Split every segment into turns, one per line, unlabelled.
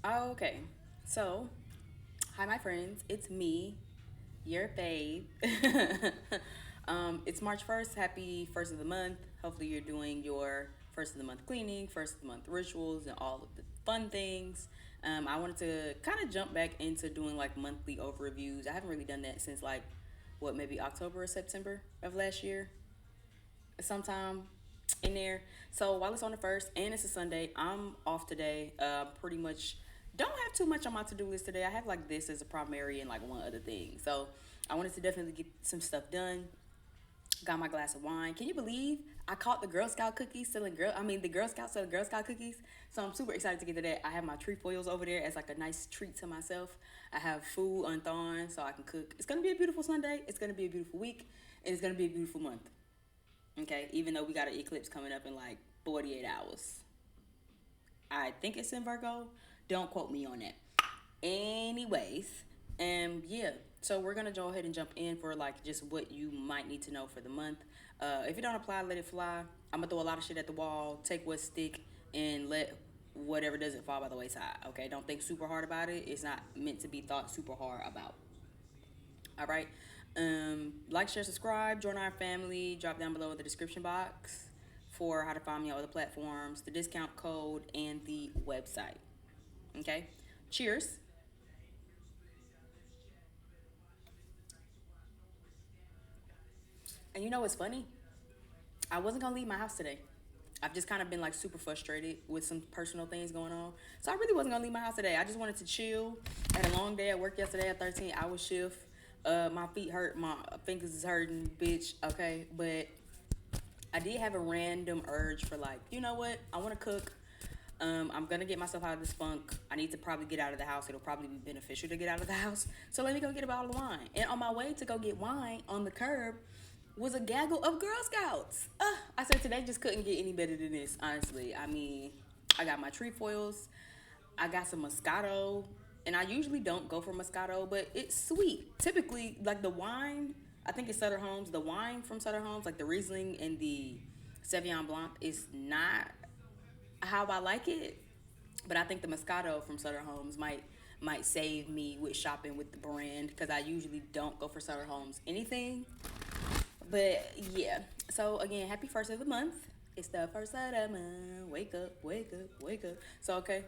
Okay, so hi, my friends. It's me, your babe. It's March 1st. Happy first of the month. Hopefully, you're doing your first of the month cleaning, first of the month rituals, and all of the fun things. I wanted to kind of jump back into doing like monthly overviews. I haven't really done that since like what, maybe October or September of last year, sometime in there. So while it's on the first and it's a Sunday, I'm off today. Pretty much don't have too much on my to do list today. I have like this as a primary and like one other thing. So I wanted to definitely get some stuff done. Got my glass of wine. Can you believe I caught the Girl Scout cookies selling the Girl Scouts selling Girl Scout cookies. So I'm super excited to get to that. I have my trefoils over there as like a nice treat to myself. I have food unthawing so I can cook. It's gonna be a beautiful Sunday. It's gonna be a beautiful week, and it's gonna be a beautiful month. Okay, even though we got an eclipse coming up in like 48 hours. I think it's in Virgo. Don't quote me on that. Anyways, yeah, so we're gonna go ahead and jump in for like just what you might need to know for the month. If it don't apply, let it fly. I'm gonna throw a lot of shit at the wall, take what stick, and let whatever doesn't fall by the wayside. Okay, don't think super hard about it. It's not meant to be thought super hard about. All right. Like, share, subscribe, join our family. Drop down below in the description box for how to find me on other platforms, the discount code, and the website. Okay. Cheers. And you know what's funny? I wasn't gonna leave my house today. I've just kind of been like super frustrated with some personal things going on. So I really wasn't gonna leave my house today. I just wanted to chill. I had a long day at work yesterday, a 13-hour shift. My feet hurt, my fingers is hurting, bitch. Okay, but I did have a random urge for like, you know what? I want to cook. I'm gonna get myself out of this funk. I need to probably get out of the house. It'll probably be beneficial to get out of the house. So let me go get a bottle of wine. And on my way to go get wine on the curb was a gaggle of Girl Scouts. I said today just couldn't get any better than this. Honestly, I mean, I got my trefoils. I got some Moscato, and I usually don't go for Moscato, but it's sweet. Typically, like the wine, I think it's Sutter Homes. The wine from Sutter Homes, like the Riesling and the Sauvignon Blanc, is not how I like it. But I think the Moscato from Sutter Homes might save me with shopping with the brand because I usually don't go for Sutter Homes anything. But yeah, so again, happy first of the month. It's the first of the month. Wake up, wake up, wake up. So okay,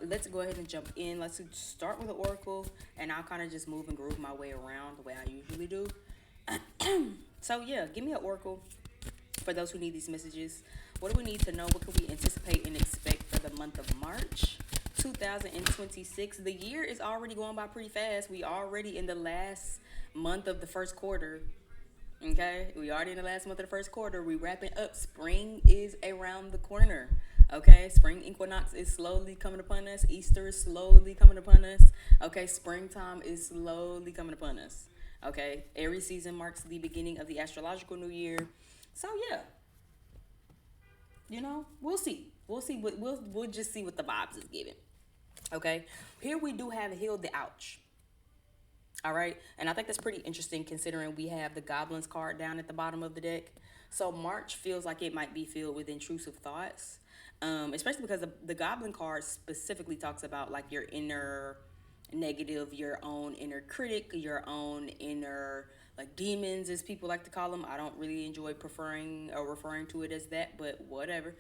let's go ahead and jump in. Let's start with the oracle, and I'll kind of just move and groove my way around the way I usually do. So yeah, give me an oracle for those who need these messages. What do we need to know? What can we anticipate and expect for the month of March 2026? The year is already going by pretty fast. We already in the last month of the first quarter. Okay, we already in the last month of the first quarter. We wrapping up. Spring is around the corner. Okay, spring equinox is slowly coming upon us. Easter is slowly coming upon us. Okay, springtime is slowly coming upon us. Okay, Aries season marks the beginning of the astrological new year. So yeah, we'll see. We'll see. We'll just see what the vibes is giving. Okay, here we do have healed the ouch. All right. And I think that's pretty interesting considering we have the goblins card down at the bottom of the deck. So March feels like it might be filled with intrusive thoughts, especially because the goblin card specifically talks about like your inner negative, your own inner critic, your own inner like demons, as people like to call them. I don't really enjoy preferring or referring to it as that, but whatever.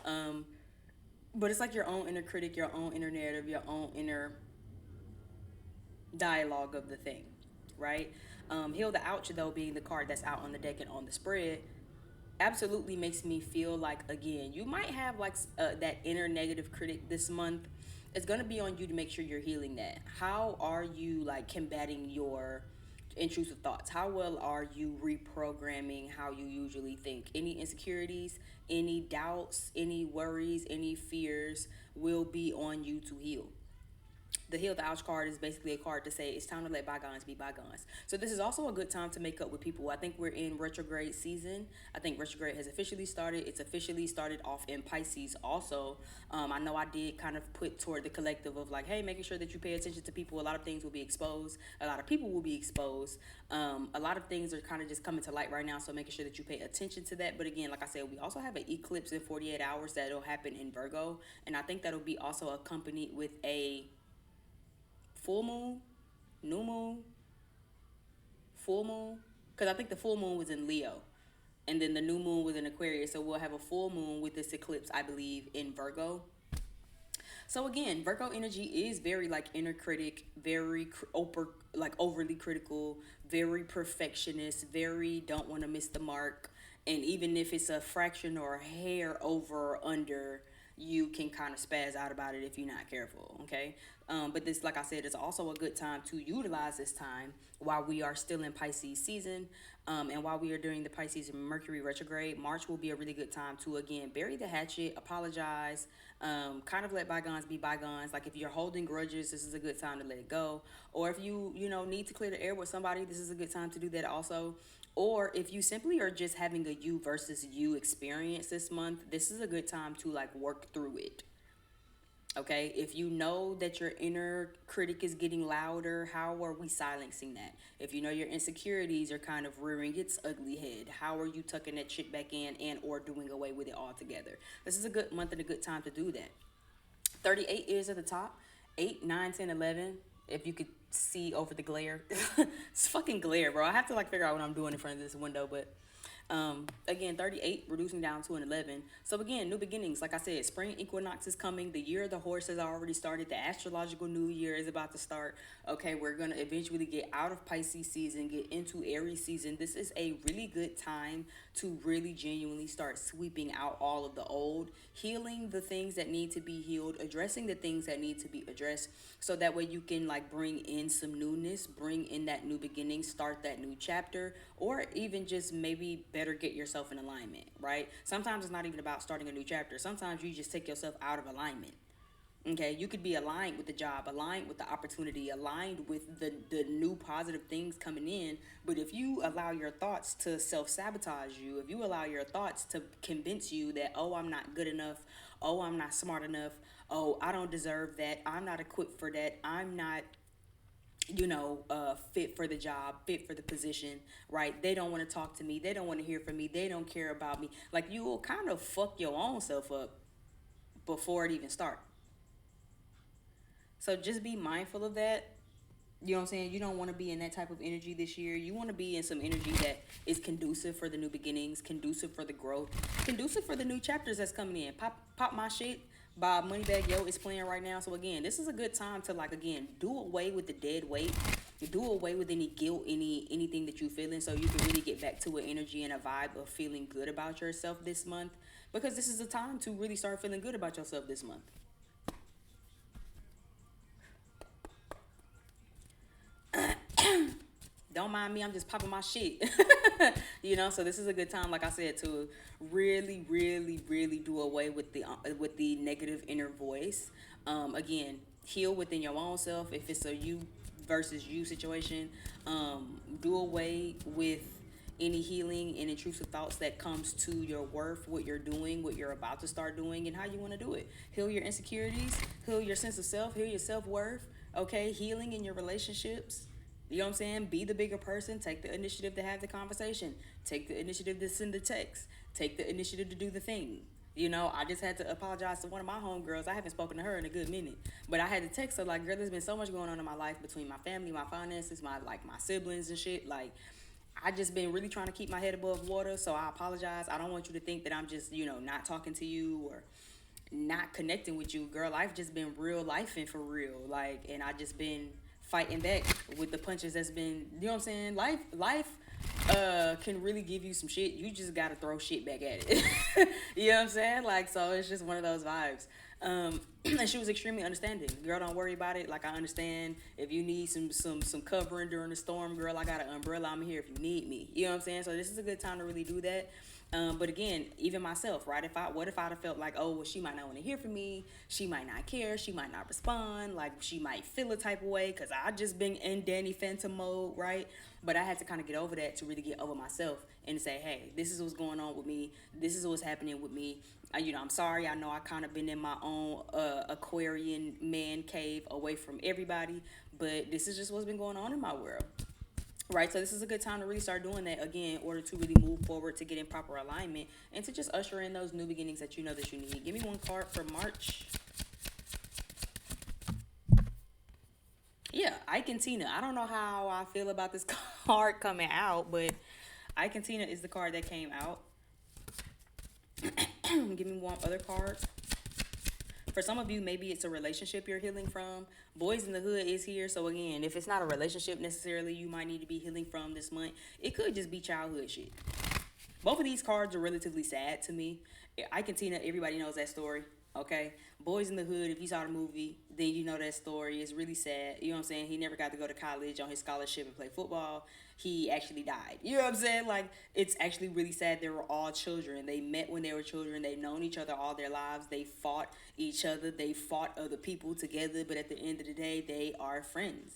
Um, but it's like your own inner critic, your own inner narrative, your own inner dialogue of the thing, right? Heal the Ouch, though, being the card that's out on the deck and on the spread, absolutely makes me feel like, again, you might have like that inner negative critic this month. It's going to be on you to make sure you're healing that. How are you like combating your intrusive thoughts? How well are you reprogramming how you usually think? Any insecurities, any doubts, any worries, any fears will be on you to heal. The Heal the Ouch card is basically a card to say it's time to let bygones be bygones. So this is also a good time to make up with people. I think we're in retrograde season. I think retrograde has officially started. It's officially started off in Pisces also. I know I did kind of put toward the collective of like, hey, making sure that you pay attention to people. A lot of things will be exposed. A lot of people will be exposed. A lot of things are kind of just coming to light right now. So making sure that you pay attention to that. But again, like I said, we also have an eclipse in 48 hours that'll happen in Virgo. And I think that'll be also accompanied with a full moon, new moon, full moon. Because I think the full moon was in Leo. And then the new moon was in Aquarius. So we'll have a full moon with this eclipse, I believe, in Virgo. So again, Virgo energy is very like inner critic, very like overly critical, very perfectionist, very don't want to miss the mark. And even if it's a fraction or a hair over or under, you can kind of spaz out about it if you're not careful. Okay. But this, like I said, is also a good time to utilize this time while we are still in Pisces season. And while we are during the Pisces Mercury retrograde, March will be a really good time to, again, bury the hatchet, apologize, kind of let bygones be bygones. Like if you're holding grudges, this is a good time to let it go. Or if you need to clear the air with somebody, this is a good time to do that also. Or if you simply are just having a you versus you experience this month, this is a good time to like work through it. Okay, if you know that your inner critic is getting louder, how are we silencing that? If you know your insecurities are kind of rearing its ugly head, how are you tucking that shit back in and or doing away with it altogether? This is a good month and a good time to do that. 38 is at the top. 8, 9, 10, 11. If you could see over the glare. It's fucking glare, bro. I have to like figure out what I'm doing in front of this window, but again, 38 reducing down to an 11. So again, new beginnings. Like I said, spring equinox is coming. The year of the horse has already started. The astrological new year is about to start. Okay, we're going to eventually get out of Pisces season, get into Aries season. This is a really good time to really genuinely start sweeping out all of the old, healing the things that need to be healed, addressing the things that need to be addressed, so that way you can like bring in some newness, bring in that new beginning, start that new chapter, or even just maybe better get yourself in alignment, right? Sometimes it's not even about starting a new chapter. Sometimes you just take yourself out of alignment. Okay, you could be aligned with the job, aligned with the opportunity, aligned with the new positive things coming in. But if you allow your thoughts to self-sabotage you, if you allow your thoughts to convince you that, oh, I'm not good enough, oh, I'm not smart enough, oh, I don't deserve that, I'm not equipped for that, I'm not fit for the job, fit for the position, right? They don't want to talk to me. They don't want to hear from me. They don't care about me. Like you will kind of fuck your own self up before it even starts. So just be mindful of that. You know what I'm saying? You don't want to be in that type of energy this year. You want to be in some energy that is conducive for the new beginnings, conducive for the growth, conducive for the new chapters that's coming in. Pop My Shit by Moneybagg Yo is playing right now. So again, this is a good time to like again do away with the dead weight. Do away with any guilt, anything that you're feeling, so you can really get back to an energy and a vibe of feeling good about yourself this month. Because this is the time to really start feeling good about yourself this month. Don't mind me, I'm just popping my shit. So this is a good time, like I said, to really, really, really do away with the negative inner voice. Again, heal within your own self. If it's a you versus you situation, do away with any healing and intrusive thoughts that comes to your worth, what you're doing, what you're about to start doing, and how you want to do it. Heal your insecurities, heal your sense of self, heal your self-worth. Okay, healing in your relationships. You know what I'm saying? Be the bigger person. Take the initiative to have the conversation. Take the initiative to send the text. Take the initiative to do the thing. I just had to apologize to one of my homegirls. I haven't spoken to her in a good minute. But I had to text her, like, girl, there's been so much going on in my life between my family, my finances, my siblings and shit. Like, I just been really trying to keep my head above water. So I apologize. I don't want you to think that I'm just, not talking to you or not connecting with you. Girl, life just been real life and for real. Like, and I just been fighting back with the punches that's been, you know what I'm saying? Life can really give you some shit. You just gotta throw shit back at it. You know what I'm saying? Like, so it's just one of those vibes. And she was extremely understanding. Girl, don't worry about it. Like, I understand if you need some covering during the storm, girl, I got an umbrella. I'm here if you need me. You know what I'm saying? So this is a good time to really do that. But again, even myself, right? What if I'd have felt like, oh, well, she might not want to hear from me. She might not care. She might not respond. Like, she might feel a type of way because I just been in Danny Phantom mode, right? But I had to kind of get over that to really get over myself and say, hey, this is what's going on with me. This is what's happening with me. I'm sorry. I know I kind of been in my own Aquarian man cave away from everybody, but this is just what's been going on in my world. Right, so this is a good time to really start doing that again in order to really move forward, to get in proper alignment, and to just usher in those new beginnings that you know that you need. Give me one card for March. Yeah, Ike and Tina. I don't know how I feel about this card coming out, but Ike and Tina is the card that came out. Give me one other card. For some of you, maybe it's a relationship you're healing from. Boys in the Hood is here. So again, if it's not a relationship necessarily you might need to be healing from this month, it could just be childhood shit. Both of these cards are relatively sad to me. Ike and Tina, everybody knows that story. Okay, Boys in the Hood. If you saw the movie, then you know that story. It's really sad. You know what I'm saying? He never got to go to college on his scholarship and play football. He actually died. You know what I'm saying? Like, it's actually really sad. They were all children. They met when they were children. They've known each other all their lives. They fought each other. They fought other people together. But at the end of the day, they are friends,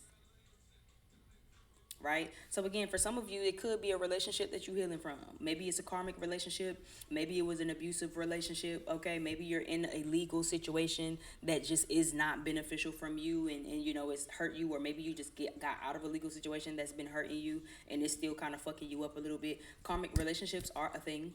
right? So again, for some of you, it could be a relationship that you're healing from. Maybe it's a karmic relationship. Maybe it was an abusive relationship. Okay, maybe you're in a legal situation that just is not beneficial from you, and you know it's hurt you, or maybe you just got out of a legal situation that's been hurting you, and it's still kind of fucking you up a little bit. Karmic relationships are a thing.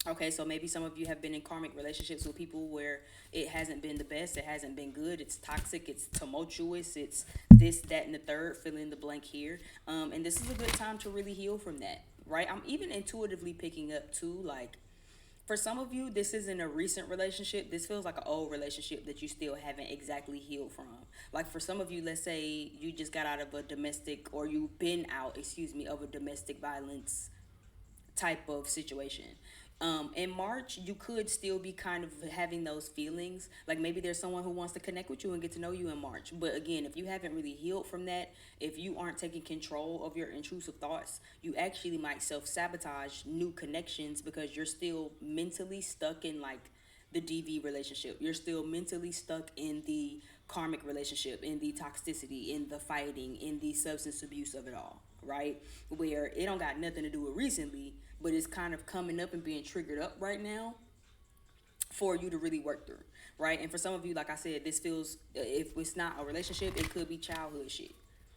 Okay, so maybe some of you have been in karmic relationships with people where it hasn't been the best, it hasn't been good, it's toxic, it's tumultuous, it's this, that, and the third, fill in the blank here. And this is a good time to really heal from that, right? I'm even intuitively picking up too, like, for some of you, this isn't a recent relationship. This feels like an old relationship that you still haven't exactly healed from. Like for some of you, let's say you just got out of a domestic, or you've been out, excuse me, of a domestic violence type of situation. In March, you could still be kind of having those feelings. Like maybe there's someone who wants to connect with you and get to know you in March. But again, if you haven't really healed from that, if you aren't taking control of your intrusive thoughts, you actually might self sabotage new connections because you're still mentally stuck in like the DV relationship. You're still mentally stuck in the karmic relationship, in the toxicity, in the fighting, in the substance abuse of it all, right? Where it don't got nothing to do with recently, but it's kind of coming up and being triggered up right now for you to really work through, right? And for some of you, like I said, this feels, if it's not a relationship, it could be childhood shit.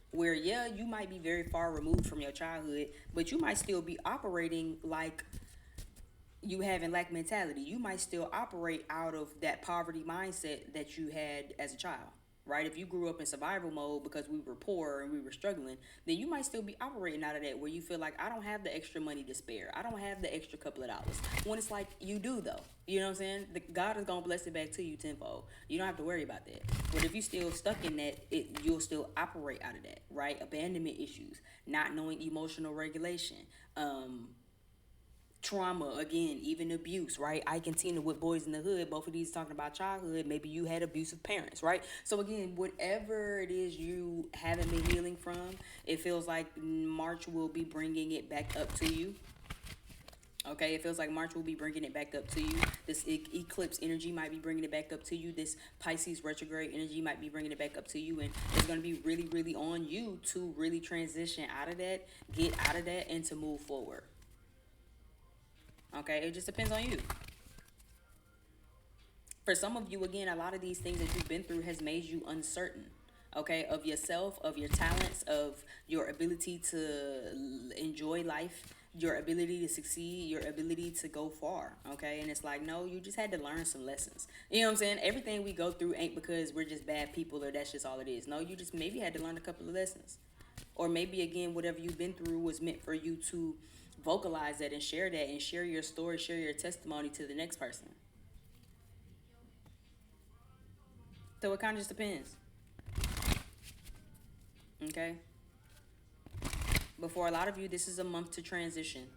Where, yeah, you might be very far removed from your childhood, but you might still be operating like you having lack mentality. You might still operate out of that poverty mindset that you had as a child, right? If you grew up in survival mode because we were poor and we were struggling, then you might still be operating out of that where you feel like, I don't have the extra money to spare. I don't have the extra couple of dollars. When it's like, you do though. You know what I'm saying? God is going to bless it back to you tenfold. You don't have to worry about that. But if you still stuck in that, you'll still operate out of that, right? Abandonment issues, not knowing emotional regulation, trauma, again, even abuse, right? I continue with Boys in the Hood. Both of these talking about childhood. Maybe you had abusive parents, right? So again, whatever it is you haven't been healing from, it feels like March will be bringing it back up to you. Okay, it feels like March will be bringing it back up to you. This eclipse energy might be bringing it back up to you. This Pisces retrograde energy might be bringing it back up to you. And it's going to be really, really on you to really transition out of that, get out of that, and to move forward. Okay, it just depends on you. For some of you, again, a lot of these things that you've been through has made you uncertain, okay, of yourself, of your talents, of your ability to enjoy life, your ability to succeed, your ability to go far, okay? And it's like, no, you just had to learn some lessons. You know what I'm saying? Everything we go through ain't because we're just bad people or that's just all it is. No, you just maybe had to learn a couple of lessons. Or maybe, again, whatever you've been through was meant for you to vocalize that and share your story, share your testimony to the next person. So it kind of just depends. Okay? But for a lot of you, this is a month to transition.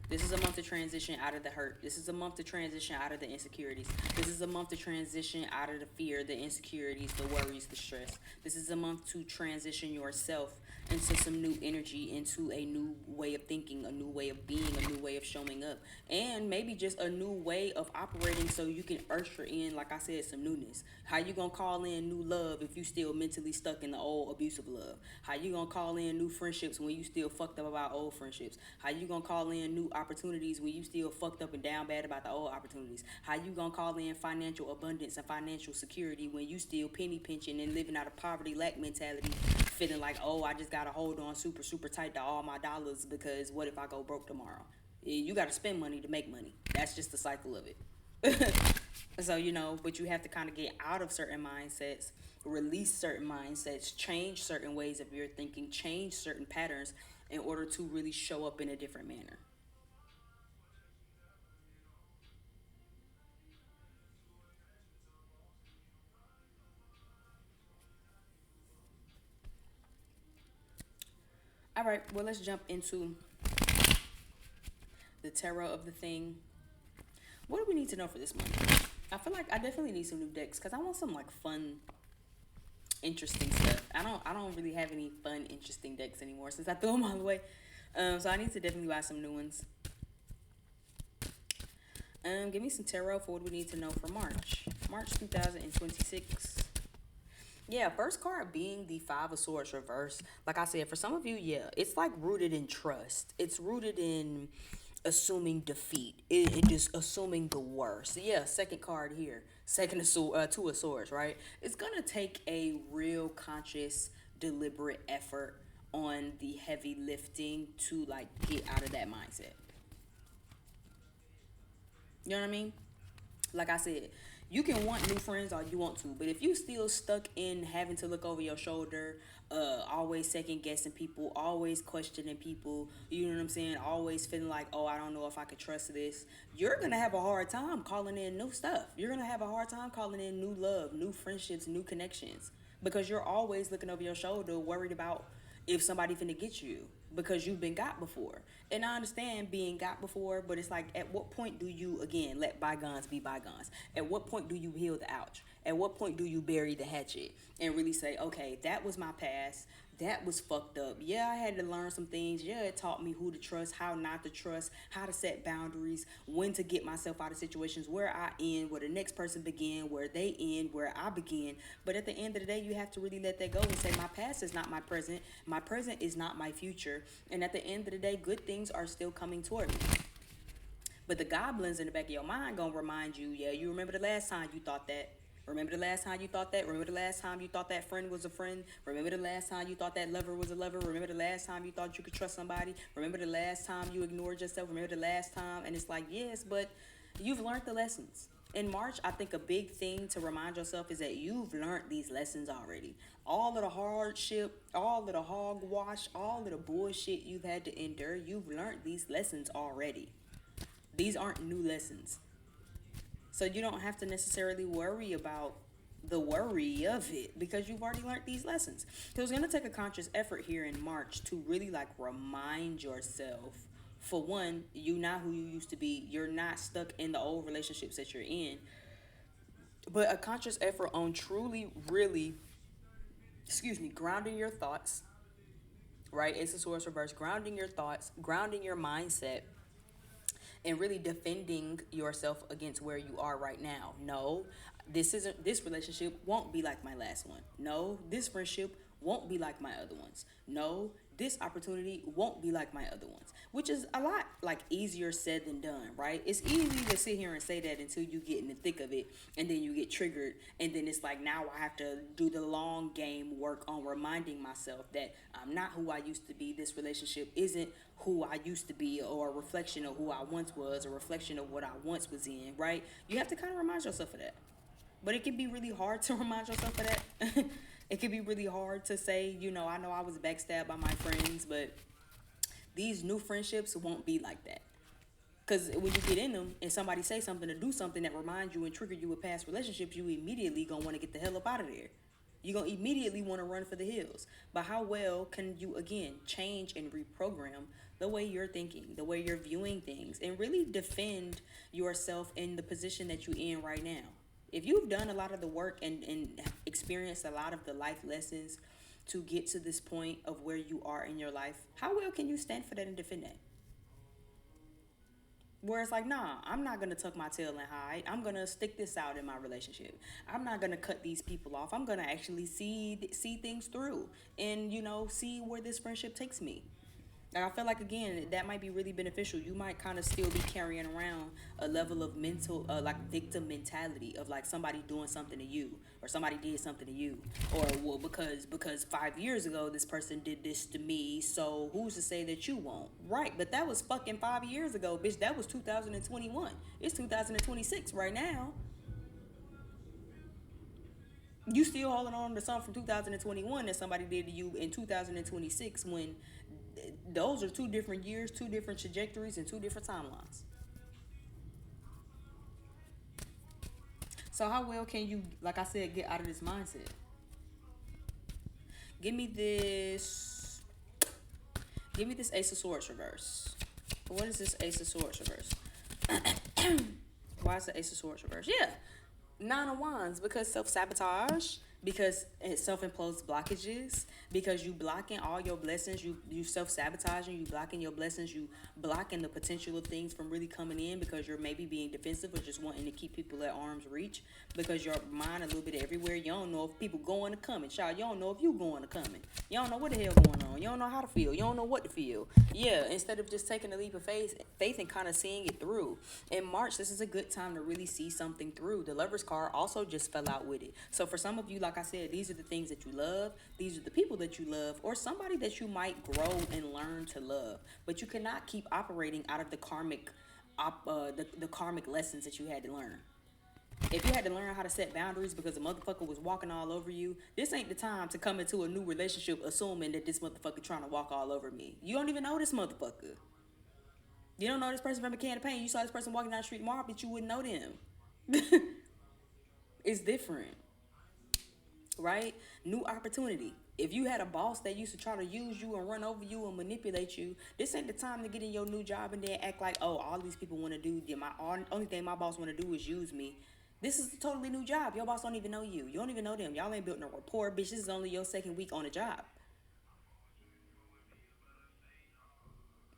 This is a month to transition out of the hurt. This is a month to transition out of the insecurities. This is a month to transition out of the fear, the insecurities, the worries, the stress. This is a month to transition yourself into some new energy, into a new way of thinking, a new way of being, a new way of showing up, and maybe just a new way of operating so you can usher in, like I said, some newness. How you gonna call in new love if you still mentally stuck in the old abusive love? How you gonna call in new friendships when you still fucked up about old friendships? How you gonna call in new opportunities when you still fucked up and down bad about the old opportunities? How you gonna call in financial abundance and financial security when you still penny pinching and living out of poverty lack mentality, feeling like, oh, I just gotta hold on super, super tight to all my dollars because what if I go broke tomorrow? You gotta spend money to make money. That's just the cycle of it. So, but you have to kind of get out of certain mindsets, release certain mindsets, change certain ways of your thinking, change certain patterns in order to really show up in a different manner. All right, well, let's jump into the tarot of the thing. What do we need to know for this month? I feel like I definitely need some new decks because I want some like fun, interesting stuff. I don't really have any fun, interesting decks anymore since I threw them all away. So I need to definitely buy some new ones. Give me some tarot for what we need to know for March. March 2026. Yeah, first card being the Five of Swords reverse. Like I said, for some of you, yeah, it's like rooted in trust. It's rooted in assuming defeat. It is assuming the worst. Yeah, second card here. Second of Two of Swords, right? It's gonna take a real conscious, deliberate effort on the heavy lifting to like get out of that mindset. You know what I mean? Like I said, you can want new friends all you want to, but if you still stuck in having to look over your shoulder, always second guessing people, always questioning people, you know what I'm saying? Always feeling like, oh, I don't know if I could trust this. You're gonna have a hard time calling in new stuff. You're gonna have a hard time calling in new love, new friendships, new connections, because you're always looking over your shoulder, worried about if somebody finna get you because you've been got before. And I understand being got before, but it's like, at what point do you again let bygones be bygones? At what point do you heal the ouch? At what point do you bury the hatchet and really say, okay, that was my past, that was fucked up. Yeah, I had to learn some things. Yeah, it taught me who to trust, how not to trust, how to set boundaries, when to get myself out of situations where I end, where the next person began, where they end, where I begin. But at the end of the day, you have to really let that go and say, my past is not my present is not my future. And at the end of the day, good things are still coming toward me. But the goblins in the back of your mind gonna remind you, yeah, you remember the last time you thought that. Remember the last time you thought that? Remember the last time you thought that friend was a friend? Remember the last time you thought that lover was a lover? Remember the last time you thought you could trust somebody? Remember the last time you ignored yourself? Remember the last time? And it's like, yes, but you've learned the lessons. In March, I think a big thing to remind yourself is that you've learned these lessons already. All of the hardship, all of the hogwash, all of the bullshit you've had to endure, you've learned these lessons already. These aren't new lessons. So you don't have to necessarily worry about the worry of it because you've already learned these lessons. So it's going to take a conscious effort here in March to really like remind yourself, for one, you not who you used to be. You're not stuck in the old relationships that you're in. But a conscious effort on truly, really, grounding your thoughts, right? It's a source reverse, grounding your thoughts, grounding your mindset, and really defending yourself against where you are right now. No, this relationship won't be like my last one. No, this friendship won't be like my other ones. No, this opportunity won't be like my other ones, which is a lot like easier said than done, right? It's easy to sit here and say that until you get in the thick of it and then you get triggered, and then it's like, now I have to do the long game work on reminding myself that I'm not who I used to be. This relationship isn't who I used to be, or a reflection of who I once was, a reflection of what I once was in, right? You have to kind of remind yourself of that. But it can be really hard to remind yourself of that. It can be really hard to say, I know I was backstabbed by my friends, but these new friendships won't be like that. Because when you get in them and somebody say something or do something that reminds you and trigger you with past relationships, you immediately gonna want to get the hell up out of there. You're gonna immediately want to run for the hills. But how well can you again change and reprogram the way you're thinking, the way you're viewing things, and really defend yourself in the position that you're in right now? If you've done a lot of the work and experienced a lot of the life lessons to get to this point of where you are in your life, how well can you stand for that and defend that? Where it's like, nah, I'm not gonna tuck my tail and hide. I'm gonna stick this out in my relationship. I'm not gonna cut these people off. I'm gonna actually see things through, and see where this friendship takes me. And I feel like, again, that might be really beneficial. You might kind of still be carrying around a level of mental, like victim mentality of like somebody doing something to you, or somebody did something to you, or well, because 5 years ago this person did this to me, so who's to say that you won't? Right? But that was fucking 5 years ago, bitch. That was 2021. It's 2026 right now. You still holding on to something from 2021 that somebody did to you in 2026 when those are two different years, two different trajectories, and two different timelines. So how well can you, like I said, get out of this mindset? Give me this. Give me this Ace of Swords reverse. What is this Ace of Swords reverse? Why is the Ace of Swords reverse? Yeah, Nine of Wands, because self-sabotage, because self-imposed blockages, because you blocking all your blessings, you self-sabotaging, you blocking your blessings, you blocking the potential of things from really coming in because you're maybe being defensive or just wanting to keep people at arm's reach because your mind a little bit everywhere. You don't know if people going or coming. Child, you don't know if you going or coming. You don't know what the hell going on. You don't know how to feel. You don't know what to feel. Yeah, instead of just taking a leap of faith and kind of seeing it through. In March, this is a good time to really see something through. The Lover's card also just fell out with it. So for some of you, like I said, these are the things that you love. These are the people that you love, or somebody that you might grow and learn to love. But you cannot keep operating out of the karmic, the karmic lessons that you had to learn. If you had to learn how to set boundaries because a motherfucker was walking all over you, this ain't the time to come into a new relationship assuming that this motherfucker trying to walk all over me. You don't even know this motherfucker. You don't know this person from a can of paint. You saw this person walking down the street tomorrow, but you wouldn't know them. It's different, right? New opportunity. If you had a boss that used to try to use you and run over you and manipulate you, this ain't the time to get in your new job and then act like, oh, all these people want to do, only thing my boss want to do is use me. This is a totally new job. Your boss don't even know you. You don't even know them. Y'all ain't built no rapport, bitch. This is only your second week on the job.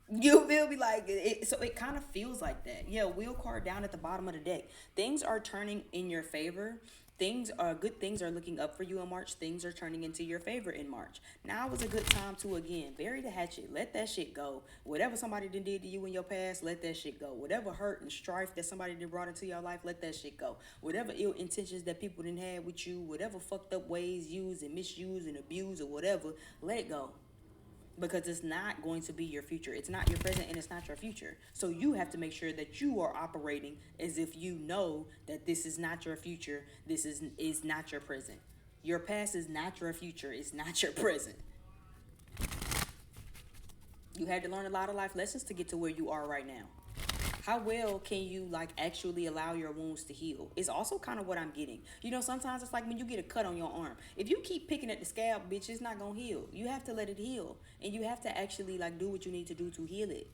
You feel me? Like it, so it kind of feels like that. Yeah, wheel card down at the bottom of the deck. Things are turning in your favor. Things are good. Things are looking up for you in March. Things are turning into your favor in March. Now is a good time to again bury the hatchet. Let that shit go. Whatever somebody did to you in your past, let that shit go. Whatever hurt and strife that somebody did brought into your life, let that shit go. Whatever ill intentions that people didn't have with you, whatever fucked up ways used and misused and abused or whatever, let it go because it's not going to be your future. It's not your present and it's not your future. So you have to make sure that you are operating as if you know that this is not your future. This is not your present. Your past is not your future. It's not your present. You had to learn a lot of life lessons to get to where you are right now. How well can you like actually allow your wounds to heal? Is also kind of what I'm getting. You know, sometimes it's like when you get a cut on your arm. If you keep picking at the scab, bitch, it's not gonna heal. You have to let it heal, and you have to actually like do what you need to do to heal it.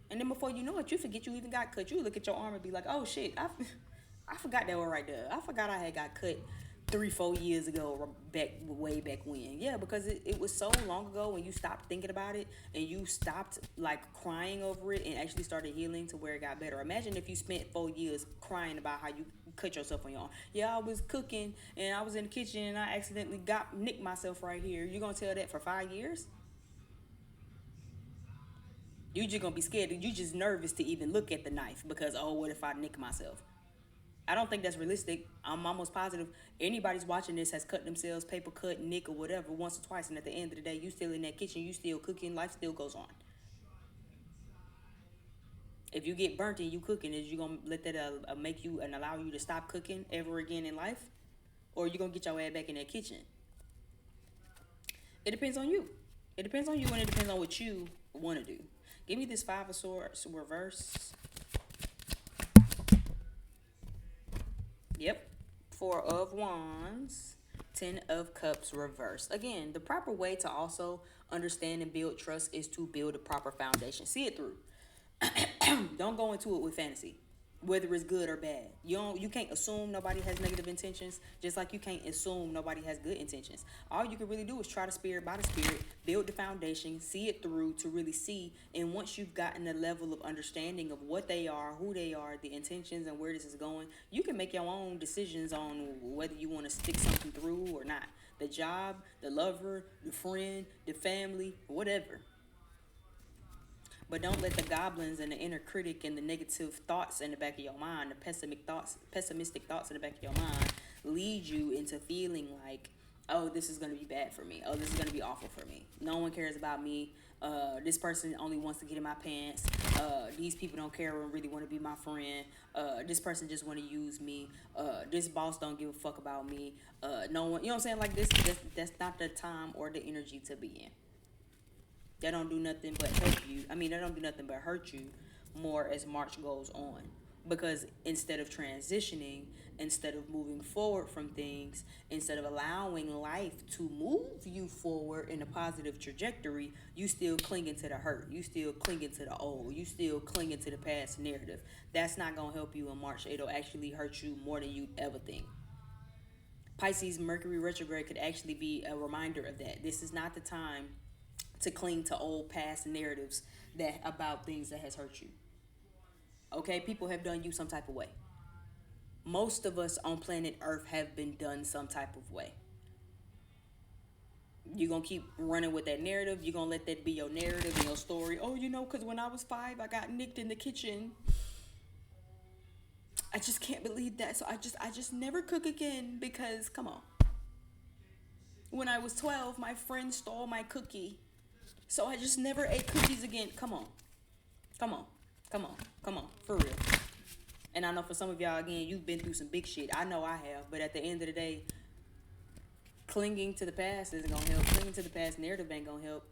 And then before you know it, you forget you even got cut. You look at your arm and be like, oh shit, I forgot that one right there. I forgot I had got cut 3-4 years ago, back way back when. Yeah, because it was so long ago when you stopped thinking about it and you stopped like crying over it and actually started healing to where it got better. Imagine if you spent 4 years crying about how you cut yourself on your arm. Yeah, I was cooking and I was in the kitchen and I accidentally nicked myself right here. You gonna tell that for 5 years? You just gonna be scared. You just nervous to even look at the knife because, oh, what if I nick myself? I don't think that's realistic. I'm almost positive anybody's watching this has cut themselves, paper cut, nick, or whatever once or twice, and at the end of the day, you still in that kitchen, you still cooking, life still goes on. If you get burnt and you cooking, is you gonna let that make you and allow you to stop cooking ever again in life, or you gonna get your ass back in that kitchen? It depends on you. It depends on you, and it depends on what you want to do. Give me this Five of Swords reverse. Yep. Four of Wands, 10 of Cups reverse. Again, the proper way to also understand and build trust is to build a proper foundation. See it through. Don't go into it with fantasy, whether it's good or bad. You can't assume nobody has negative intentions, just like you can't assume nobody has good intentions. All you can really do is try the spirit by the spirit, build the foundation, see it through to really see. And once you've gotten a level of understanding of what they are, who they are, the intentions, and where this is going, you can make your own decisions on whether you want to stick something through or not. The job, the lover, the friend, the family, whatever. But don't let the goblins and the inner critic and the negative thoughts in the back of your mind, the pessimistic thoughts in the back of your mind, lead you into feeling like oh, this is going to be bad for me. Oh, this is going to be awful for me. No one cares about me. This person only wants to get in my pants. These people don't care or really want to be my friend. This person just want to use me. This boss don't give a fuck about me. No one, you know what I'm saying? Like that's not the time or the energy to be in. They don't do nothing but help you. I mean, they don't do nothing but hurt you more as March goes on. Because instead of transitioning, instead of moving forward from things, instead of allowing life to move you forward in a positive trajectory, you still clinging to the hurt. You still clinging to the old. You still clinging to the past narrative. That's not going to help you in March. It'll actually hurt you more than you ever think. Pisces Mercury retrograde could actually be a reminder of that. This is not the time to cling to old past narratives that about things that has hurt you. Okay, people have done you some type of way. Most of us on planet Earth have been done some type of way. You're going to keep running with that narrative. You're going to let that be your narrative and your story. Oh, you know, because when I was 5, I got nicked in the kitchen. I just can't believe that. So I just never cook again because, come on. When I was 12, my friend stole my cookie. So I just never ate cookies again. Come on. Come on. Come on. Come on. For real. And I know for some of y'all, again, you've been through some big shit. I know I have. But at the end of the day, clinging to the past isn't going to help. Clinging to the past narrative ain't going to help.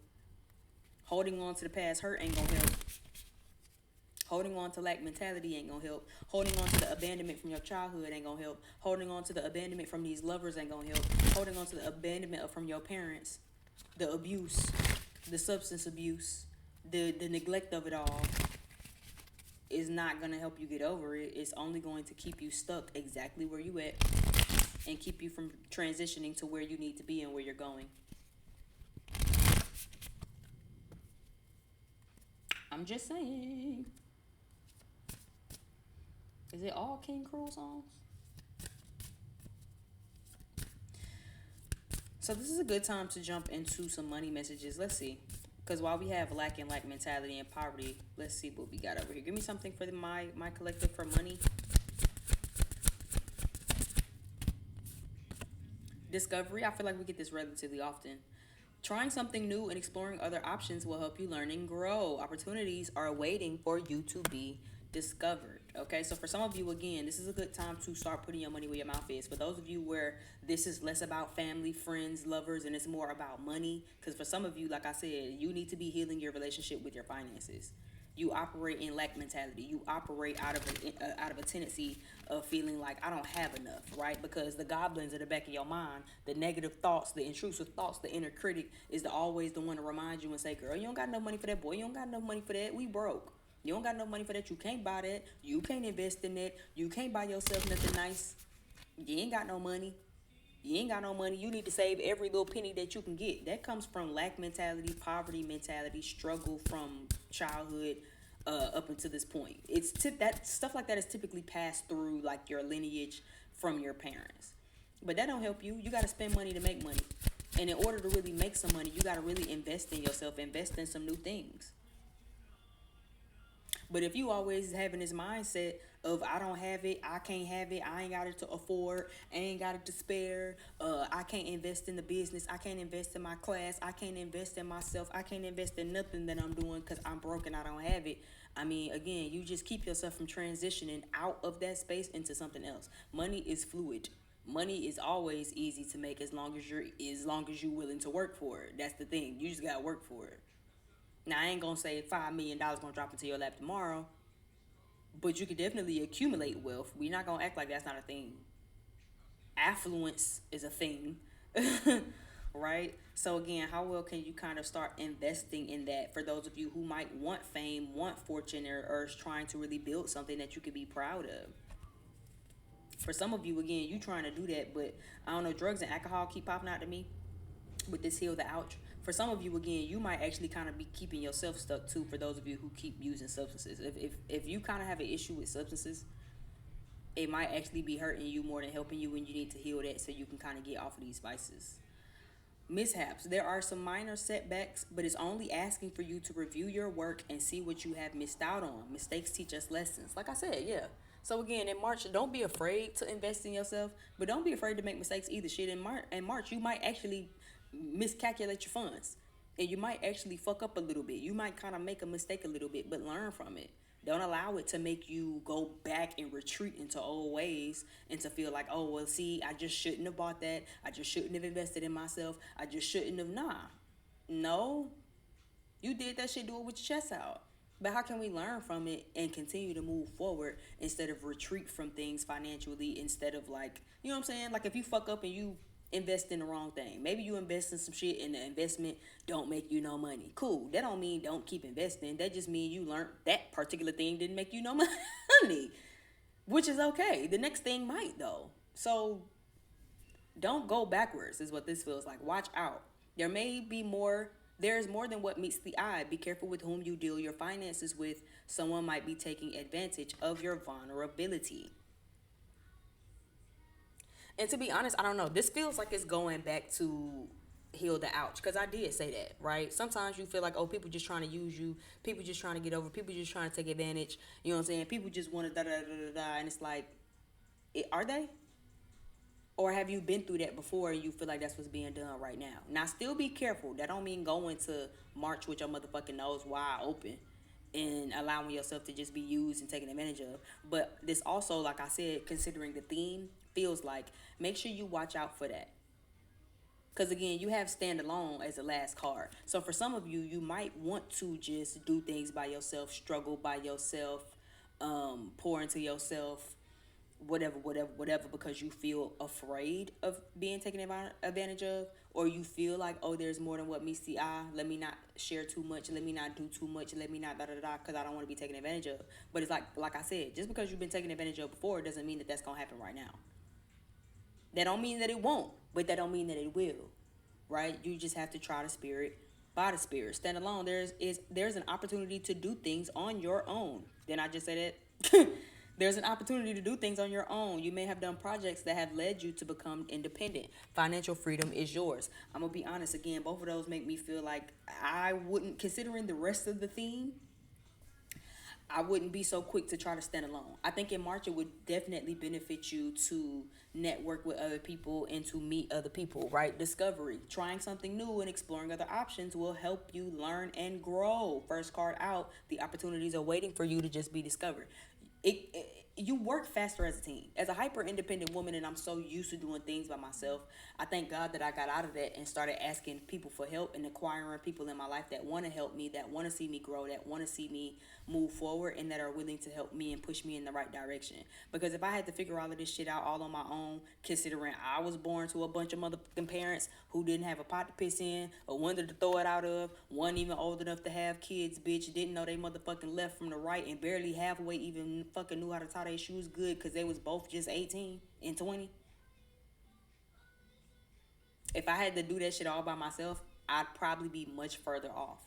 Holding on to the past hurt ain't going to help. Holding on to lack mentality ain't going to help. Holding on to the abandonment from your childhood ain't going to help. Holding on to the abandonment from these lovers ain't going to help. Holding on to the abandonment from your parents, the abuse, the substance abuse, the neglect of it all is not going to help you get over it. It's only going to keep you stuck exactly where you at and keep you from transitioning to where you need to be and where you're going. I'm just saying. Is it all King Cruel songs? So this is a good time to jump into some money messages. Let's see. Because while we have lack mentality and poverty, let's see what we got over here. Give me something for my collective for money. Discovery. I feel like we get this relatively often. Trying something new and exploring other options will help you learn and grow. Opportunities are waiting for you to be discovered. Okay, so for some of you, again, this is a good time to start putting your money where your mouth is. For those of you where this is less about family, friends, lovers, and it's more about money, because for some of you, like I said, you need to be healing your relationship with your finances. You operate in lack mentality. You operate out of a tendency of feeling like I don't have enough, right? Because the goblins at the back of your mind, the negative thoughts, the intrusive thoughts, the inner critic is always the one to remind you and say, girl, you don't got no money for that. Boy, you don't got no money for that. We broke. You don't got no money for that. You can't buy that. You can't invest in that. You can't buy yourself nothing nice. You ain't got no money. You ain't got no money. You need to save every little penny that you can get. That comes from lack mentality, poverty mentality, struggle from childhood up until this point. That stuff like that is typically passed through like your lineage from your parents. But that don't help you. You got to spend money to make money. And in order to really make some money, you got to really invest in yourself, invest in some new things. But if you always having this mindset of I don't have it, I can't have it, I ain't got it to afford, I ain't got it to spare, I can't invest in the business, I can't invest in my class, I can't invest in myself, I can't invest in nothing that I'm doing because I'm broke and I don't have it. I mean, again, you just keep yourself from transitioning out of that space into something else. Money is fluid. Money is always easy to make as long as you're willing to work for it. That's the thing. You just gotta work for it. Now, I ain't gonna say $5 million gonna drop into your lap tomorrow, but you could definitely accumulate wealth. We're not gonna act like that's not a thing. Affluence is a thing, right? So again, how well can you kind of start investing in that for those of you who might want fame, want fortune, or trying to really build something that you could be proud of? For some of you, again, you trying to do that, but I don't know, drugs and alcohol keep popping out to me with this heal the ouch. For some of you, again, you might actually kind of be keeping yourself stuck too. For those of you who keep using substances, if you kind of have an issue with substances, it might actually be hurting you more than helping you, when you need to heal that so you can kind of get off of these vices. Mishaps. There are some minor setbacks, but it's only asking for you to review your work and see what you have missed out on. Mistakes teach us lessons. Like I said, yeah. So again, in March, don't be afraid to invest in yourself, but don't be afraid to make mistakes either. Shit, in March, you might actually miscalculate your funds, and you might actually fuck up a little bit. You might kind of make a mistake a little bit, but learn from it. Don't allow it to make you go back and retreat into old ways and to feel like, oh well, see, I just shouldn't have bought that. I just shouldn't have invested in myself. I just shouldn't have. Nah, no, you did that shit. Do it with your chest out. But how can we learn from it and continue to move forward instead of retreat from things financially? Instead of like, you know what I'm saying? Like if you fuck up and you invest in the wrong thing, maybe you invest in some shit and the investment don't make you no money. Cool. That don't mean don't keep investing. That just means you learned that particular thing didn't make you no money, which is okay. The next thing might though. So don't go backwards is what this feels like. Watch out. There may be more. There is more than what meets the eye. Be careful with whom you deal your finances with. Someone might be taking advantage of your vulnerability. And to be honest, I don't know. This feels like it's going back to heal the ouch, because I did say that, right? Sometimes you feel like, oh, people just trying to use you, people just trying to get over, people just trying to take advantage. You know what I'm saying? People just want to da da da da da, and it's like, are they? Or have you been through that before and you feel like that's what's being done right now? Now, still be careful. That don't mean going to March with your motherfucking nose wide open and allowing yourself to just be used and taken advantage of. But this also, like I said, considering the theme, feels like make sure you watch out for that. Because again, you have stand alone as the last card. So for some of you, you might want to just do things by yourself, struggle by yourself, pour into yourself, whatever, whatever, whatever, because you feel afraid of being taken advantage of, or you feel like, oh, there's more than what meets the eye. Let me not share too much. Let me not do too much. Let me not da da da, because I don't want to be taken advantage of. But it's like I said, just because you've been taken advantage of before doesn't mean that that's gonna happen right now. That don't mean that it won't, but that don't mean that it will, right? You just have to try the spirit by the spirit. Stand alone. There's an opportunity to do things on your own. Didn't I just say that? There's an opportunity to do things on your own. You may have done projects that have led you to become independent. Financial freedom is yours. I'm gonna be honest again. Both of those make me feel like I wouldn't, considering the rest of the theme, I wouldn't be so quick to try to stand alone. I think in March it would definitely benefit you to network with other people and to meet other people, right? Discovery. Trying something new and exploring other options will help you learn and grow. First card out, the opportunities are waiting for you to just be discovered. You work faster as a team. As a hyper independent woman, and I'm so used to doing things by myself, I thank God that I got out of that and started asking people for help and acquiring people in my life that want to help me, that want to see me grow, that want to see me move forward, and that are willing to help me and push me in the right direction. Because if I had to figure all of this shit out all on my own, considering I was born to a bunch of motherfucking parents who didn't have a pot to piss in, a window to throw it out of, wasn't even old enough to have kids, bitch, didn't know they motherfucking left from the right, and barely halfway even fucking knew how to tie their shoes good because they was both just 18 and 20. If I had to do that shit all by myself, I'd probably be much further off.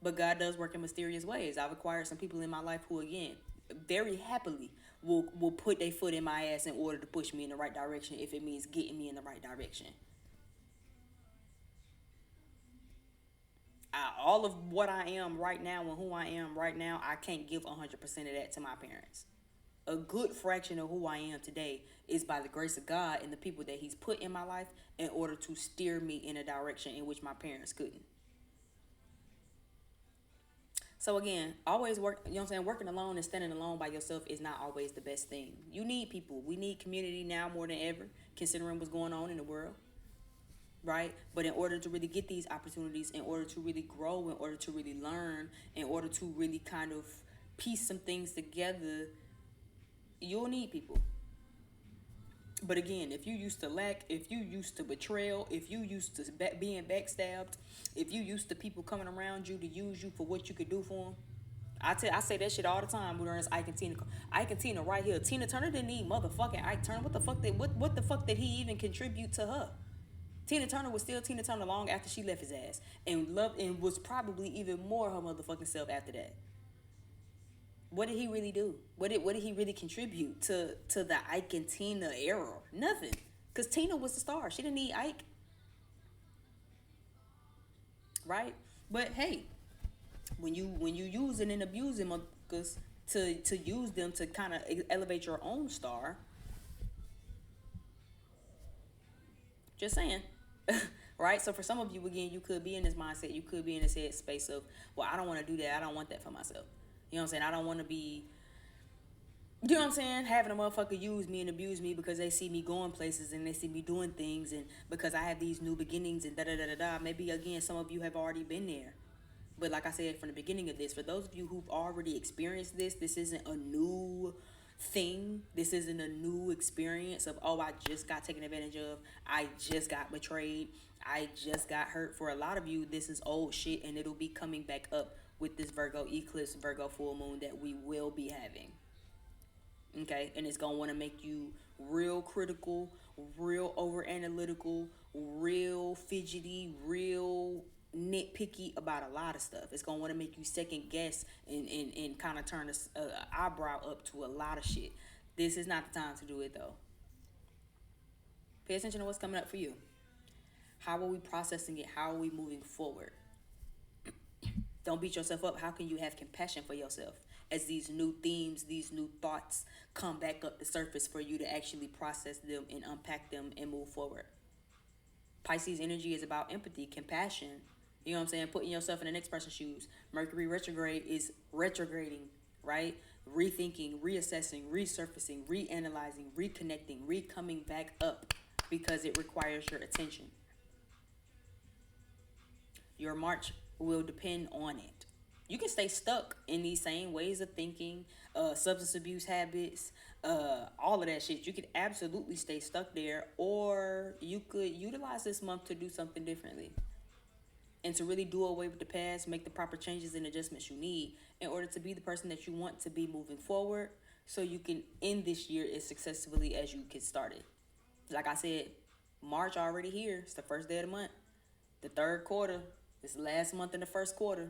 But God does work in mysterious ways. I've acquired some people in my life who, again, very happily will put their foot in my ass in order to push me in the right direction if it means getting me in the right direction. All of what I am right now and who I am right now, I can't give 100% of that to my parents. A good fraction of who I am today is by the grace of God and the people that He's put in my life in order to steer me in a direction in which my parents couldn't. So again, always work, you know what I'm saying? Working alone and standing alone by yourself is not always the best thing. You need people. We need community now more than ever, considering what's going on in the world, right? But in order to really get these opportunities, in order to really grow, in order to really learn, in order to really kind of piece some things together, you'll need people. But again, if you used to lack, if you used to betrayal, if you used to being backstabbed, if you used to people coming around you to use you for what you could do for them, I say that shit all the time. We're in Ike and Tina. Ike and Tina right here. Tina Turner didn't need motherfucking Ike Turner. What the fuck did he even contribute to her? Tina Turner was still Tina Turner long after she left his ass, and loved and was probably even more her motherfucking self after that. What did he really do? What did he really contribute to the Ike and Tina era? Nothing. Cause Tina was the star. She didn't need Ike, right? But hey, when you using and abusing motherfuckers to use them to kind of elevate your own star. Just saying. Right? So for some of you, again, you could be in this mindset. You could be in this head space of, well, I don't want to do that. I don't want that for myself. You know what I'm saying? I don't want to be, you know what I'm saying, having a motherfucker use me and abuse me because they see me going places and they see me doing things, and because I have these new beginnings and da da da da da. Maybe, again, some of you have already been there. But like I said from the beginning of this, for those of you who've already experienced this isn't a new thing. This isn't a new experience of, oh, I just got taken advantage of. I just got betrayed. I just got hurt. For a lot of you, this is old shit, and it'll be coming back up with this Virgo eclipse, Virgo full moon that we will be having. Okay, and it's gonna want to make you real critical, real over analytical, real fidgety, real nitpicky about a lot of stuff. It's gonna want to make you second guess and kind of turn a eyebrow up to a lot of shit. This is not the time to do it though. Pay attention to what's coming up for you. How are we processing it? How are we moving forward? Don't beat yourself up. How can you have compassion for yourself as these new themes, these new thoughts come back up the surface for you to actually process them and unpack them and move forward? Pisces energy is about empathy, compassion. You know what I'm saying? Putting yourself in the next person's shoes. Mercury retrograde is retrograding, right? Rethinking, reassessing, resurfacing, reanalyzing, reconnecting, recoming back up because it requires your attention. Your March will depend on it. You can stay stuck in these same ways of thinking, substance abuse habits, all of that shit. You could absolutely stay stuck there, or you could utilize this month to do something differently and to really do away with the past, make the proper changes and adjustments you need in order to be the person that you want to be moving forward, so you can end this year as successfully as you can start it. Like I said, March already here. It's the first day of the month. The third quarter. It's the last month in the first quarter.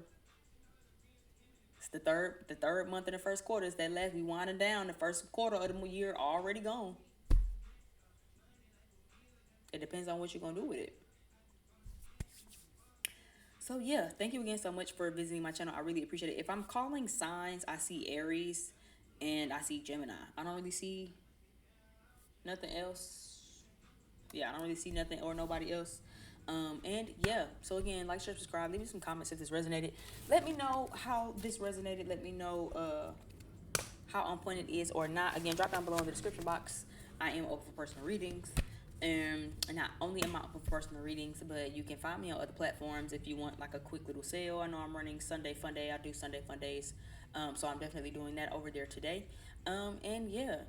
It's the third month in the first quarter. It's that last, we winding down. The first quarter of the year already gone. It depends on what you're gonna do with it. So yeah, thank you again so much for visiting my channel. I really appreciate it. If I'm calling signs, I see Aries and I see Gemini. I don't really see nothing else. Yeah, I don't really see nothing or nobody else. And yeah, so again, like, share, subscribe, leave me some comments if this resonated. Let me know how this resonated. Let me know how on point it is or not. Again, drop down below in the description box. I am open for personal readings. And not only am I open for personal readings, but you can find me on other platforms if you want like a quick little sale. I know I'm running Sunday Fun Day. I do Sunday Fun Days. So I'm definitely doing that over there today. And yeah,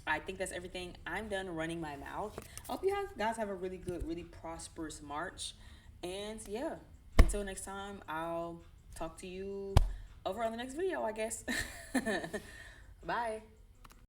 I think that's everything. I'm done running my mouth. I hope you guys have a really good, really prosperous March. And yeah, until next time, I'll talk to you over on the next video, I guess. Bye.